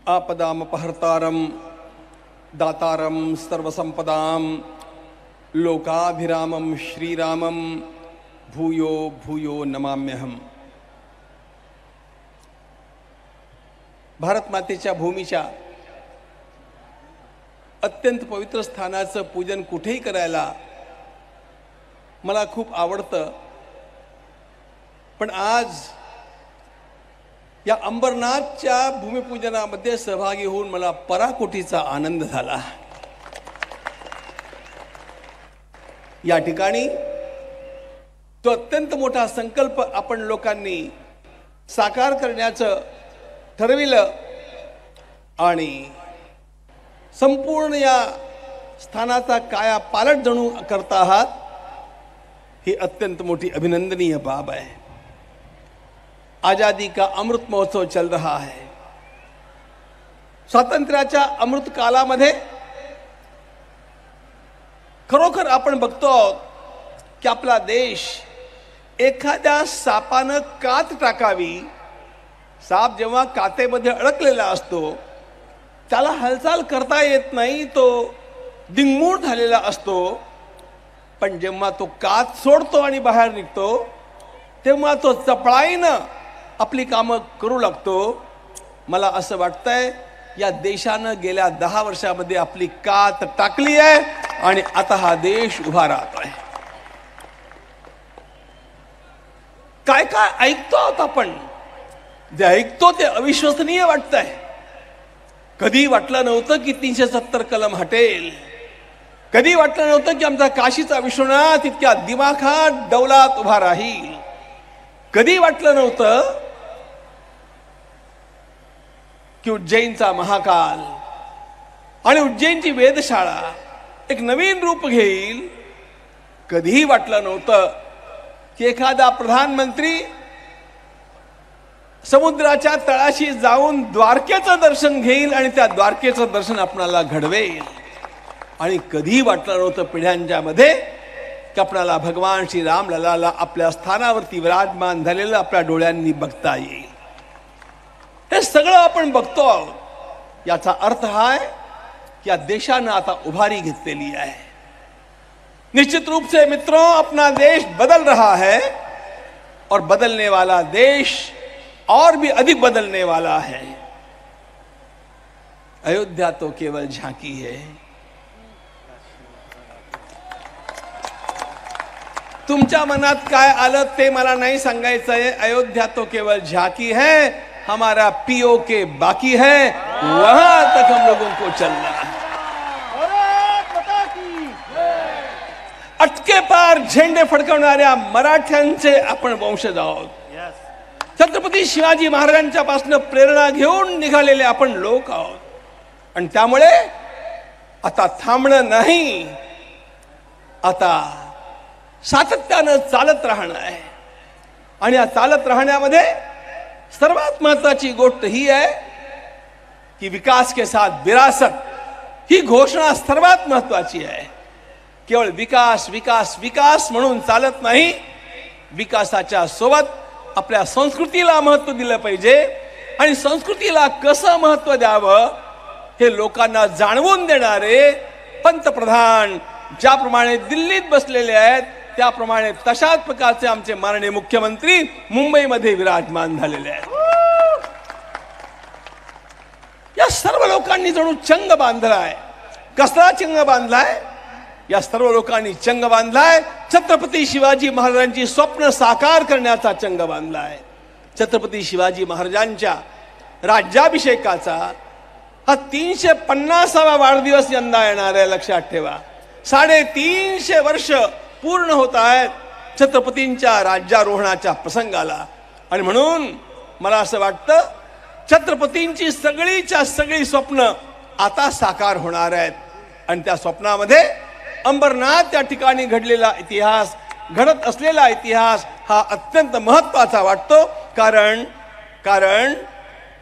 आपदामपहर्तारं दातारं सर्वसंपदां लोकाभिरामं श्रीरामं भूयो भूयो नमाम्यहम्। भारत मातेच्या भूमीच्या अत्यंत पवित्र स्थानाचं पूजन कुठेही करायला मला खूप आवडतं, पण आज या अंबरनाथच्या भूमिपूजनामध्ये सहभागी होऊन मला पराकोटीचा आनंद झाला। या ठिकाणी तो अत्यंत मोठा संकल्प आपण लोकांनी साकार करण्याचं ठरविलं आणि संपूर्ण या स्थानाचा काया पालट जणू करता आहात, ही अत्यंत मोठी अभिनंदनीय बाब है। आजादी का अमृत महोत्सव चल रहा है। स्वातंत्र्याच्या अमृत कालामध्ये खरोखर आपण बघतो की आपला देश एखाद्या सापानं कात टाकावी, साप जेव्हा कातेमध्ये अडकलेला असतो त्याला हालचाल करता येत नाही, तो दिंगमूळ झालेला असतो, पण जेव्हा तो कात सोडतो आणि बाहेर निघतो तेव्हा तो चपळाईनं आपली कामं करू लागतो। मला असं वाटतंय या देशानं गेल्या 10 वर्षामध्ये आपली कात टाकली आहे आणि आता हा देश उभा राहतोय। काय काय ऐकतो आहोत आपण, जे ऐकतो ते अविश्वसनीय वाटतंय। कधी वाटलं नव्हतं की 370 कलम हटेल, कधी वाटलं नव्हतं की आमचा काशीचा विश्वनाथ इतक्या दिमाखात डौलात उभा राहील, कधी वाटलं नव्हतं की उज्जैनचा महाकाल आणि उज्जैनची वेधशाळा एक नवीन रूप घेईल, कधीही वाटलं नव्हतं की एखादा प्रधानमंत्री समुद्राच्या तळाशी जाऊन द्वारकेचं दर्शन घेईल आणि त्या द्वारकेचं दर्शन आपणाला घडवेल, आणि कधीही वाटलं नव्हतं पिढ्यांच्या मध्ये की आपणाला भगवान श्री रामललाला आपल्या स्थानावरती विराजमान झालेलं आपल्या डोळ्यांनी बघता येईल। हे सगळं आपण बघतो आहोत। याचा अर्थ हा आहे की या देशानं आता उभारी घेतलेली आहे। निश्चित रूप से मित्रों, अपना देश बदल रहा है और बदलने वाला देश और भी अधिक बदलने वाला है। अयोध्या तो केवल झांकी है। तुमच्या मनात काय आलं ते मला नाही सांगायचंय। अयोध्या तो केवल झांकी है, हमारा पीओके बाकी है, वहां तक हम लोगों को चलना है। अटके पार झेंडे फडकवणाऱ्या मराठ्यांचे आपण वंशज आहोत। छत्रपती शिवाजी महाराजांच्या पासून प्रेरणा घेऊन निघालेले आपण लोक आहोत, आणि त्यामुळे आता थांबणं नाही, आता सातत्यानं चालत राहणं आहे। आणि या चालत राहण्यामध्ये सर्वात महत्वाची गोष्ट ही आहे की विकास के साथ विरासत, ही घोषणा सर्वात महत्वाची आहे। केवळ विकास विकास विकास म्हणून चालत नाही, विकासाच्या सोबत आपल्या संस्कृतीला महत्त्व दिलं पाहिजे, आणि संस्कृतीला कसं महत्त्व द्यावं हे लोकांना जाणवून देणारे पंतप्रधान ज्याप्रमाणे दिल्लीत बसलेले आहेत त्याप्रमाणे तशाच प्रकारचे आमचे माननीय मुख्यमंत्री मुंबईमध्ये विराजमान झालेले आहेत। या सर्व लोकांनी जणू चंग बांधलाय। कसला चंग बांधलाय? या सर्व लोकांनी चंग बांधलाय छत्रपती शिवाजी महाराजांची स्वप्न साकार करण्याचा चंग बांधलाय। छत्रपती शिवाजी महाराजांच्या राज्याभिषेकाचा हा 350वा वाढदिवस यंदा येणार आहे, लक्षात ठेवा। 350 वर्ष पूर्ण होत आहेत छत्रपतींच्या राज्यारोहणाच्या प्रसंगाला, आणि म्हणून मला असं वाटतं छत्रपतींची सगळीच्या सगळी स्वप्न आता साकार होणार आहेत। आणि त्या स्वप्नामध्ये अंबरनाथ या ठिकाणी घडलेला इतिहास, घडत असलेला इतिहास हा अत्यंत महत्त्वाचा वाटतो, कारण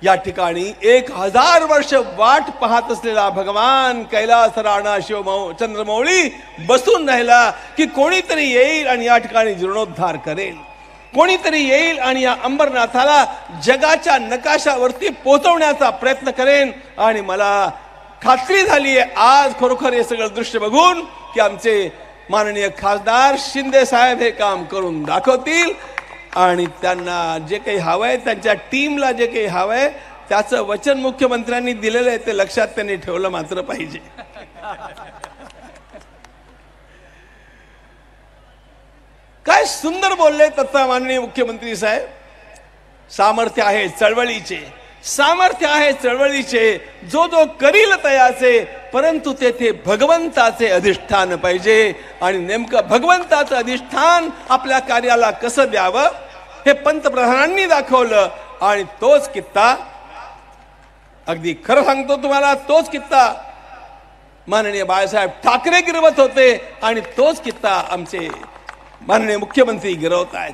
या ठिकाणी 1000 वर्ष वाट पाहत असलेला भगवान कैलास राणा चंद्रमौळी बसून राहिला की कोणीतरी येईल आणि या ठिकाणी जीर्णोद्धार करेल। कोणीतरी येईल आणि या अंबरनाथाला जगाच्या नकाशावरती पोहोचवण्याचा प्रयत्न करेन. आणि मला खात्री झाली आहे आज खरोखर हे सगळं दृश्य बघून की आमचे माननीय खासदार शिंदे साहेब हे काम करून दाखवतील. आणि त्यांना जे काही हवंय, त्यांच्या टीमला जे काही हवंय त्याचं वचन मुख्यमंत्र्यांनी दिलेलं आहे ते लक्षात त्यांनी ठेवलं मात्र पाहिजे. काय सुंदर बोलले तत्ता माननीय मुख्यमंत्री साहेब. सामर्थ्य आहे चळवळीचे, सामर्थ्य आहे चळवळीचे, जो जो करील तयाचे, परंतु तेथे भगवंताचे अधिष्ठान पाहिजे. आणि नेमकं भगवंताचं अधिष्ठान आपल्या कार्याला कसं द्यावं हे पंतप्रधानांनी दाखवलं. आणि तोच कित्ता, अगदी खरं सांगतो तुम्हाला, तोच कित्ता माननीय बाळासाहेब ठाकरे गिरवत होते आणि तोच कित्ता आमचे माननीय मुख्यमंत्री गिरवत आहेत.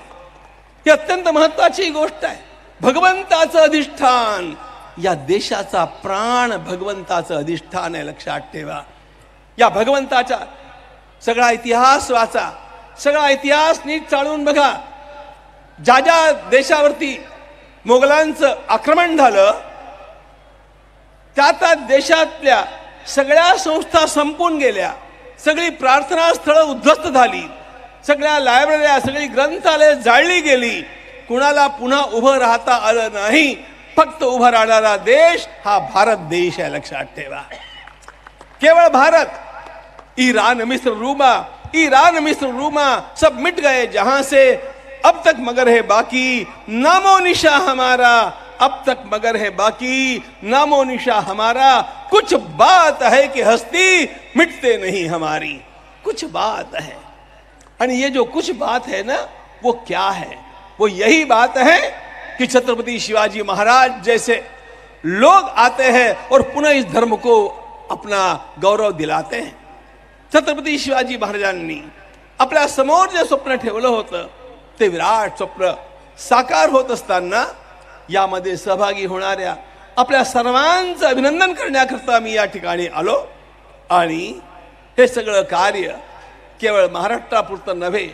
ही अत्यंत महत्वाची गोष्ट आहे. भगवंताचं अधिष्ठान, या देशाचा प्राण भगवंताचं अधिष्ठान आहे, लक्षात ठेवा. या भगवंताचा सगळा इतिहास वाचा, सगळा इतिहास नीट चाळून बघा. ज्या ज्या देशावरती मोगलांचं आक्रमण झालं त्या देशातल्या सगळ्या संस्था संपून गेल्या, सगळी प्रार्थना स्थळं उद्ध्वस्त झाली, सगळ्या लायब्रऱ्या, सगळी ग्रंथालय जाळली गेली. कुणाला पुन्हा उभं राहता आलं नाही. फक्त उभा राहणारा देश हा भारत देश है, लक्षात ठेवा. केवळ भारत. ईरान मिस्र रूमा सब मिट गए जहां से, अब तक मगर है बाकी नामो निशा हमारा, अब तक मगर है बाकी नामो निशा हमारा. कुछ बात है कि हस्ती मिटते नहीं हमारी, कुछ बात है. और ये जो कुछ बात है ना, वो क्या है? वो यही बात है कि छत्रपति शिवाजी महाराज जैसे लोग आते हैं और पुनः इस धर्म को अपना गौरव दिलाते हैं. छत्रपति शिवाजी महाराजांनी आपल्या समोर जे स्वप्न ठेवलं होतं ते विराट स्वप्न साकार होत असताना यामध्ये सहभागी होणाऱ्या आपल्या सर्वांचं अभिनंदन करण्याकरता मी या ठिकाणी आलो. आणि हे सगळं कार्य केवळ महाराष्ट्रापुरतं नव्हे,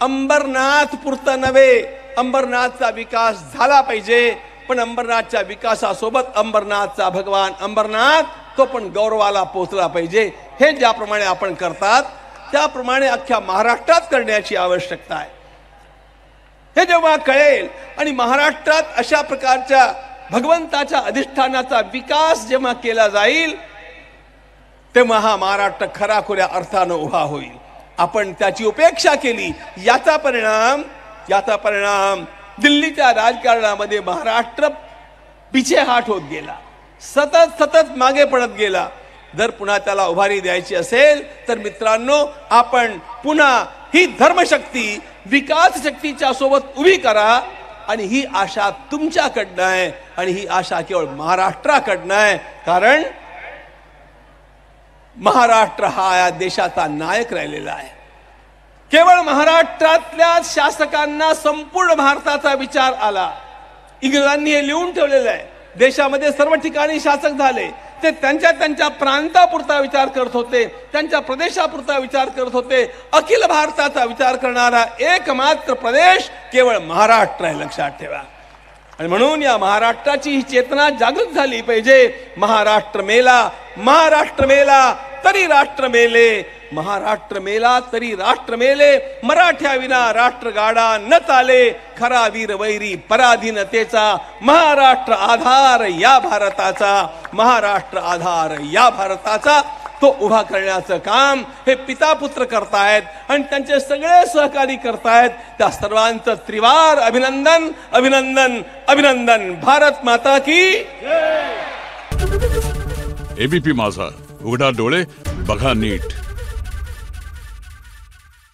अंबरनाथपुरतं नव्हे. अंबरनाथचा विकास झाला पाहिजे, पण अंबरनाथच्या विकासासोबत अंबरनाथचा भगवान अंबरनाथ तो पण गौरवाला पोहोचला पाहिजे. हे ज्याप्रमाणे आपण करतात त्याप्रमाणे अख्ख्या महाराष्ट्रात करण्याची आवश्यकता आहे. हे जेव्हा कळेल आणि महाराष्ट्रात अशा प्रकारच्या भगवंताच्या अधिष्ठानाचा विकास जेव्हा केला जाईल तेव्हा हा महाराष्ट्र खराखुऱ्या अर्थानं उभा होईल. आपण त्याची उपेक्षा केली, याचा परिणाम दिल्लीच्या राजकारणामध्ये महाराष्ट्र पिछेहाट होत गेला, सतत मागे पडत गेला. जर पुन्हा त्याला उभारी द्यायची असेल तर मित्रांनो, आपण पुन्हा ही धर्मशक्ती विकास शक्तीच्या सोबत उभी करा. आणि ही आशा तुमच्याकडनं आहे आणि ही आशा केवळ महाराष्ट्राकडनं आहे. कारण महाराष्ट्र हा या देशाचा नायक राहिलेला आहे. केवळ महाराष्ट्रातल्या शासकांना संपूर्ण भारताचा विचार आला. इंग्रजांनी हे लिहून ठेवलेलं आहे. देशामध्ये सर्व ठिकाणी शासक झाले, ते त्यांच्या प्रांतापुरता विचार करत होते, त्यांच्या प्रदेशापुरता विचार करत होते. अखिल भारताचा विचार करणारा एकमात्र प्रदेश केवळ महाराष्ट्र आहे, लक्षात ठेवा. आणि म्हणून या महाराष्ट्राची ही चेतना जागृत झाली पाहिजे. महाराष्ट्र मेला तरी राष्ट्र मेले, महाराष्ट्र मेला तरी राष्ट्र मेले. मराठ्या विना राष्ट्र गाडा न चाले, खरा वीर वैरी पराधीनतेचा. महाराष्ट्र आधार या भारताचा, महाराष्ट्र आधार या भारताचा. तो उभा करण्याचं काम हे पिता पुत्र करतायत आणि त्यांचे सगळे सहकारी करतायत. त्या सर्वांचं त्रिवार अभिनंदन अभिनंदन अभिनंदन. भारत माता की एबीपी माझा, उघडा डोळे बघा नीट.